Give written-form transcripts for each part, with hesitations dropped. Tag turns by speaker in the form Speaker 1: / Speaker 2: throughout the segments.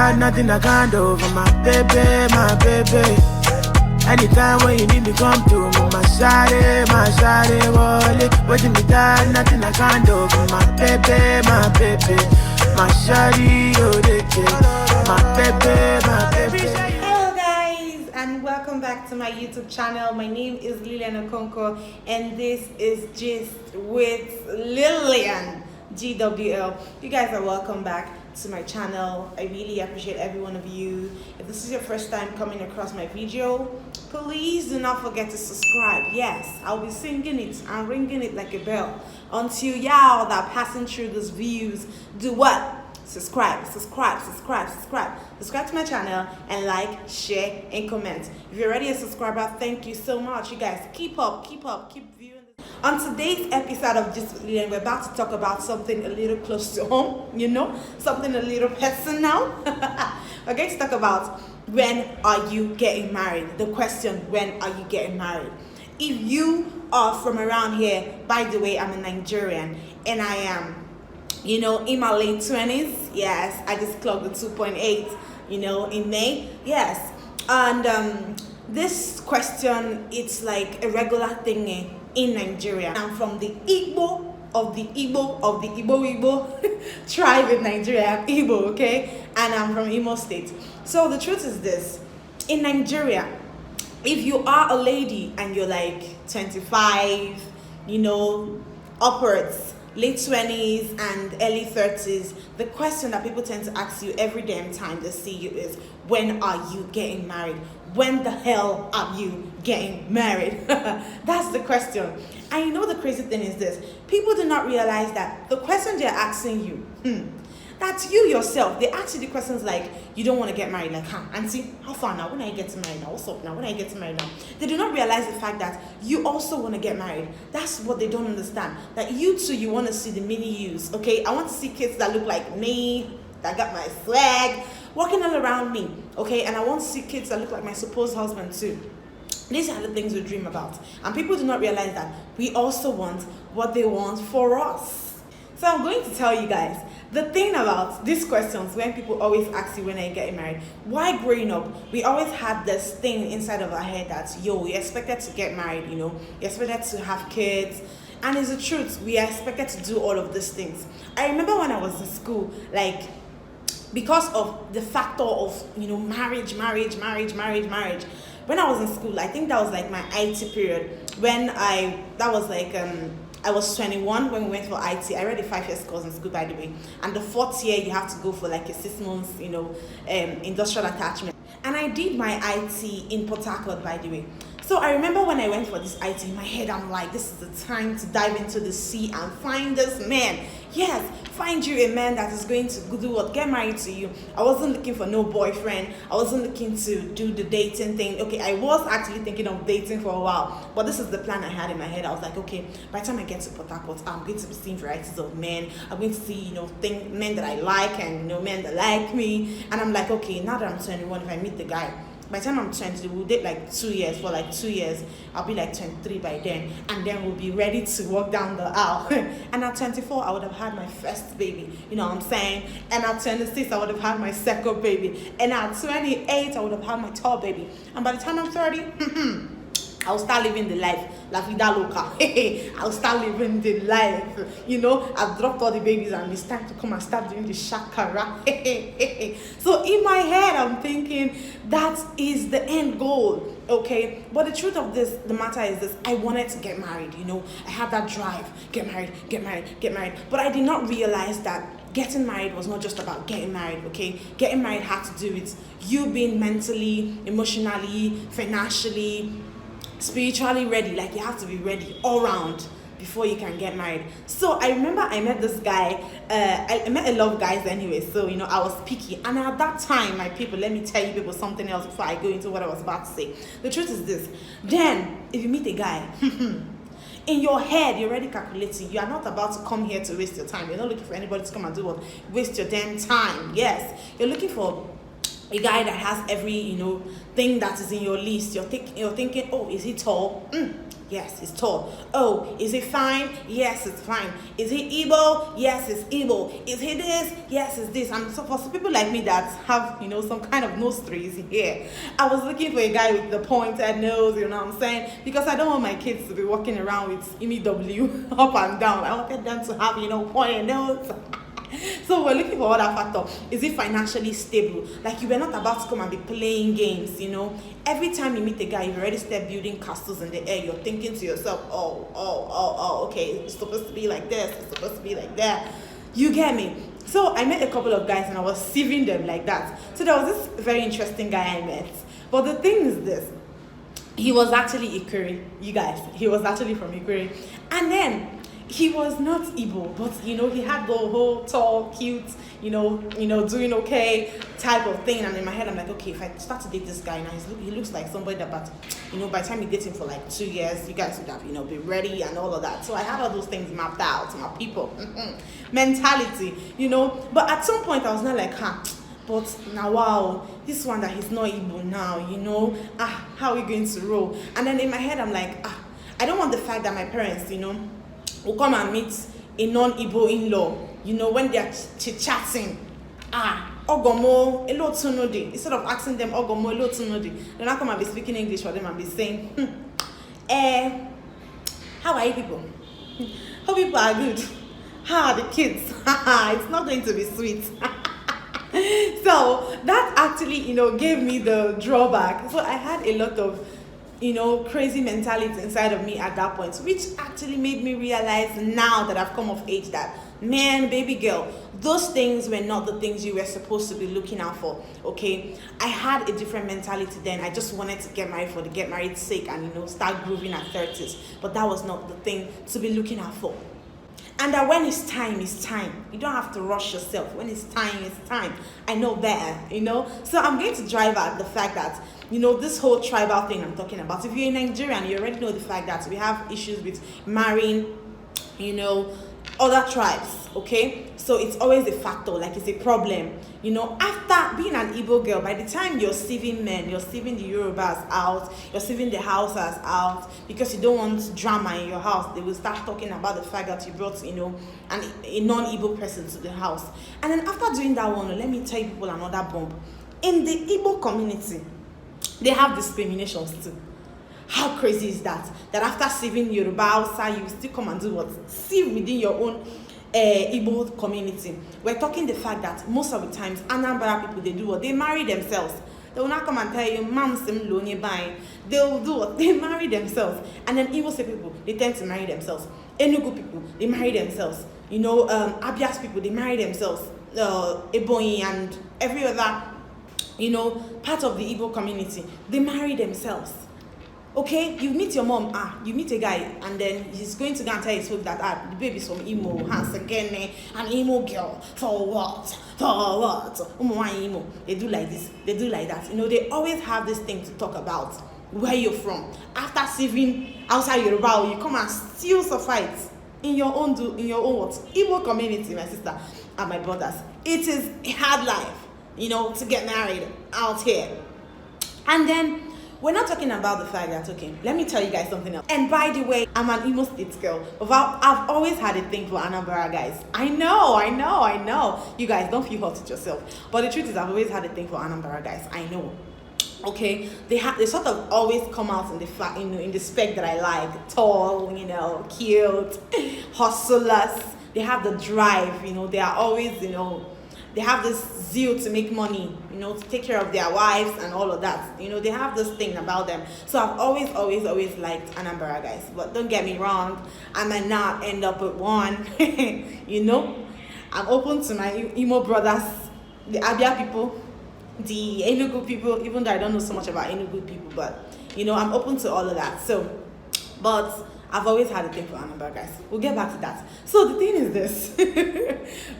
Speaker 1: got nothing I can't do for my baby, my baby. Anytime when you need me, come to me, my shawty, wallet. Watching me got nothing I can't do for my baby, my baby. My shawty, oh, my baby, my baby.
Speaker 2: Hello guys, and welcome back to my YouTube channel. My name is Lilian Okonkwo, and this is Gist with Lilian GWL. You guys are welcome back to my channel. I really appreciate every one of you. If this is your first time coming across my video, please do not forget to subscribe. Yes, I'll be singing it and ringing it like a bell until y'all that are passing through these views do what? Subscribe to my channel and like, share, and comment. If you're already a subscriber, thank you so much. You guys keep viewing. On today's episode of Gist with Lilian, we're about to talk about something a little close to home, something a little personal. We're going to talk about when are you getting married? The question, when are you getting married? If you are from around here, by the way, I'm a Nigerian and I am, in my late 20s. Yes, I just clocked the 2.8, in May. Yes. And this question, it's like a regular thing in Nigeria. I'm from the Igbo tribe in Nigeria. I'm Igbo, okay? And I'm from Imo State. So the truth is this. In Nigeria, if you are a lady and you're like 25, upwards, late 20s and early 30s, the question that people tend to ask you every damn time they see you is, when are you getting married? When the hell are you getting married? That's the question. And the crazy thing is this. People do not realize that the question they're asking you, that's you yourself. They ask you the questions like, you don't want to get married, like, auntie, how far now? When are you getting married now? What's up now? When are you getting married now? They do not realize the fact that you also want to get married. That's what they don't understand. That you too, you want to see the mini yous, okay? I want to see kids that look like me, that got my swag, walking all around me, okay? And I want to see kids that look like my supposed husband too. These are the things we dream about. And people do not realize that we also want what they want for us. So I'm going to tell you guys, the thing about these questions, when people always ask you when are you getting married, why growing up, we always had this thing inside of our head that, you're expected to get married, you're expected to have kids. And it's the truth, we are expected to do all of these things. I remember when I was in school, like, because of the factor of, marriage. When I was in school, I think that was like my IT period. I was 21 when we went for IT. I read a 5-year course in school, by the way. And the 4th year, you have to go for like a 6 months, industrial attachment. And I did my IT in Port Harcourt, by the way. So I remember when I went for this IT, in my head, I'm like, this is the time to dive into the sea and find this man. Yes, find you a man that is going to do what? Get married to you. I wasn't looking for no boyfriend. I wasn't looking to do the dating thing. Okay, I was actually thinking of dating for a while. But this is the plan I had in my head. I was like, okay, by the time I get to Port Harcourt, I'm going to be seeing varieties of men. I'm going to see, men that I like and, men that like me. And I'm like, okay, now that I'm 21, if I meet the guy, by the time I'm 20, we'll date like 2 years. For like 2 years, I'll be like 23 by then. And then we'll be ready to walk down the aisle. And at 24, I would have had my first baby. You know what I'm saying? And at 26, I would have had my second baby. And at 28, I would have had my third baby. And by the time I'm 30, I'll start living the life, la vida loca. I'll start living the life. I've dropped all the babies and it's time to come and start doing the shakara. So in my head, I'm thinking that is the end goal, okay? But the truth of the matter is this: I wanted to get married. I had that drive, get married. But I did not realize that getting married was not just about getting married, okay? Getting married had to do with you being mentally, emotionally, financially, spiritually ready. Like, you have to be ready all round before you can get married. So I remember I met this guy. I met a lot of guys anyway, so I was picky. And at that time, my people, let me tell you people something else before I go into what I was about to say. The truth is this: then if you meet a guy, in your head, you're already calculating. You are not about to come here to waste your time. You're not looking for anybody to come and do what? Waste your damn time. Yes, you're looking for a guy that has every thing that is in your list. You're thinking, oh, is he tall? Yes, he's tall. Oh, is he fine? Yes, it's fine. Is he Igbo? Yes, it's Igbo. Is he this? Yes, it's this. And so for some people like me that have, some kind of nose trees here, I was looking for a guy with the pointed nose, you know what I'm saying? Because I don't want my kids to be walking around with MEW up and down. I wanted them to have, pointed nose. So we're looking for other factor. Is it financially stable? Like you were not about to come and be playing games, Every time you meet a guy, you've already started building castles in the air. You're thinking to yourself, okay, it's supposed to be like this, it's supposed to be like that. You get me? So I met a couple of guys and I was sieving them like that. So there was this very interesting guy I met. But the thing is this, he was actually Ikuri, you guys. He was actually from Ikuri. And then he was not Igbo, but he had the whole tall, cute, doing okay type of thing. And in my head, I'm like, okay, if I start to date this guy now, he looks like somebody that, but by the time you date him for like 2 years, you guys would have, be ready and all of that. So I had all those things mapped out, my people, mentality, But at some point, I was not like, but now, wow, this one that he's not Igbo now, how are we going to roll? And then in my head, I'm like, I don't want the fact that my parents, will come and meet a non-Igbo in-law, when they're chit-chatting. Ogomo, elo tunodi. Instead of asking them, Ogomo, elo tunodi, they're not come and be speaking English for them and be saying, how are you people? Hope people are good. How are the kids? It's not going to be sweet. So that actually, gave me the drawback. So I had a lot of crazy mentality inside of me at that point, which actually made me realize now that I've come of age that, man, baby girl, those things were not the things you were supposed to be looking out for, okay? I had a different mentality then. I just wanted to get married for the get married sake and, start grooving at 30s. But that was not the thing to be looking out for. And that when it's time, it's time. You don't have to rush yourself. When it's time, it's time. I know better, So I'm going to drive at the fact that, this whole tribal thing I'm talking about. If you're in Nigeria, you already know the fact that we have issues with marrying, other tribes, okay? So it's always a factor, like it's a problem. After being an Igbo girl, by the time you're sieving men, you're sieving the Yorubas out, you're sieving the Hausas out, because you don't want drama in your house, they will start talking about the fact that you brought, a non-Igbo person to the house. And then after doing that one, let me tell you people another bomb. In the Igbo community, they have discriminations too. How crazy is that? That after sieving Yoruba outside, you still come and do what? Sieve within your own Igbo community. We're talking the fact that most of the times, Anambra people, they do what? They marry themselves. They will not come and tell you, Mam sim lo nye buying. They will do what? They marry themselves. And then Igbo people, they tend to marry themselves. Enugu people, they marry themselves. Abias people, they marry themselves. Ebonyi and every other, part of the Igbo community, they marry themselves. Okay, you meet your mom, you meet a guy, and then he's going to go and tell his folk that the baby's from Imo, again, an Imo girl, for what? Imo. They do like this, they do like that. They always have this thing to talk about where you're from. After sieving outside Yoruba, you come and still fight in your own what? Igbo community, my sister and my brothers. It is a hard life, to get married out here. And then we're not talking about the fact that, okay, let me tell you guys something else. And by the way, I'm an Imo State girl. I've always had a thing for Anambra guys. I know. You guys, don't feel hurt at yourself. But the truth is, I've always had a thing for Anambra guys. I know. Okay, they sort of always come out in the spec that I like. Tall, cute, hustlers. They have the drive, they are always, they have this zeal to make money, to take care of their wives and all of that. They have this thing about them. So I've always liked Anambra guys. But don't get me wrong, I might not end up with one. I'm open to my Imo brothers, the Abia people, the Enugu people, even though I don't know so much about Enugu people, but I'm open to all of that. So, but I've always had a thing for Anambra guys. We'll get back to that. So the thing is this,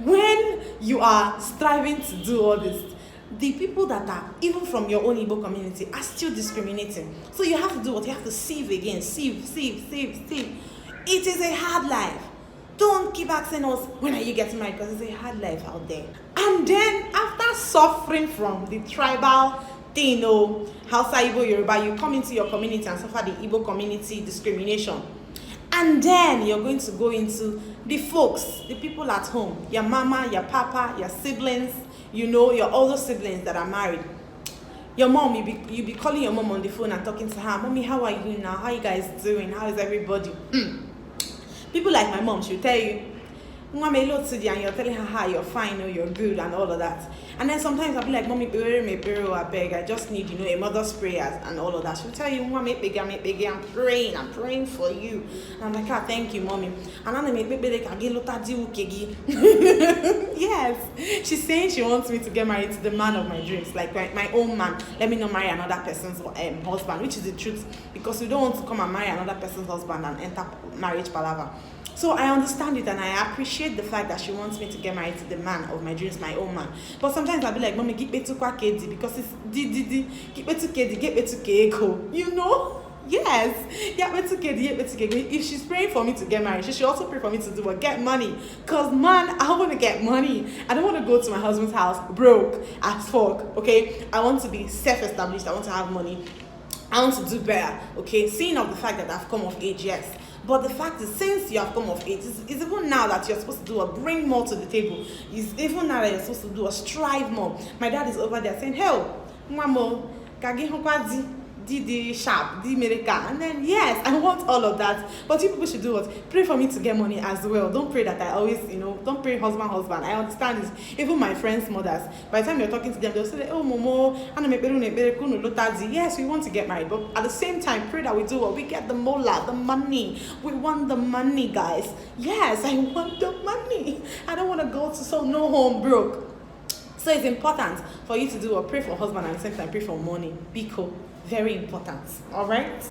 Speaker 2: when you are striving to do all this, the people that are even from your own Igbo community are still discriminating. So you have to do what? You have to sieve again, sieve. It is a hard life. Don't keep asking us, when are you getting married? Because it's a hard life out there. And then after suffering from the tribal thing, oh, Hausa, Igbo, Yoruba, you come into your community and suffer the Igbo community discrimination. And then you're going to go into the folks, the people at home, your mama, your papa, your siblings, you know, your older siblings that are married. Your mom, you be calling your mom on the phone and talking to her, Mommy, how are you now? How are you guys doing? How is everybody? People like my mom, she'll tell you, and you're telling her how you're fine or you're good and all of that. And then sometimes I'll be like, Mommy, I beg, I just need, you know, a mother's prayers and all of that. She'll tell you, I'm praying for you. And I'm like, ah, thank you, Mommy. And I'm like, yes, she's saying she wants me to get married to the man of my dreams, like my own man. Let me not marry another person's husband, which is the truth, because we don't want to come and marry another person's husband and enter marriage palaver. So I understand it and I appreciate the fact that she wants me to get married to the man of my dreams, my own man. But sometimes I'll be like, Mommy, give me to KD, because it's give me to KD, get me to Keiko. You know? Yes. Get me to KD. If she's praying for me to get married, she should also pray for me to do what? Get money. Because man, I want to get money. I don't want to go to my husband's house broke as fuck. Okay? I want to be self-established. I want to have money. I want to do better. Okay? Seeing of the fact that I've come of age, yes. But the fact is, since you have come of age, it's even now that you're supposed to do or bring more to the table. It's even now that you're supposed to do or strive more. My dad is over there saying, hell, Mamo, kagi hokwazi, di sharp, di America. And then, yes, I want all of that. But you people should do what? Pray for me to get money as well. Don't pray that I always, you know, don't pray husband. I understand this. Even my friends' mothers, by the time you're talking to them, they'll say, oh, Momo, yes, we want to get married. But at the same time, pray that we do what? We get the mola, the money. We want the money, guys. Yes, I want the money. I don't want to go to no home broke. So it's important for you to do what? Pray for husband and at the same time pray for money. Biko. Very important. All right.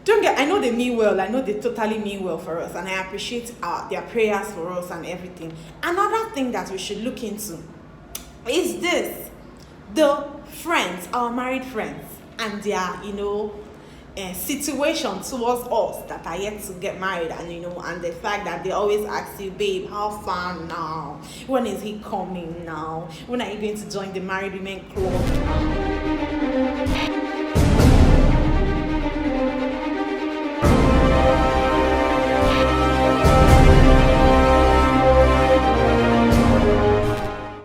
Speaker 2: I know they mean well. I know they totally mean well for us, and I appreciate their prayers for us and everything. Another thing that we should look into is this: the friends, our married friends, and their, you know, situation towards us that are yet to get married, and you know, and the fact that they always ask you, babe, how far now? When is he coming now? When are you going to join the married women club?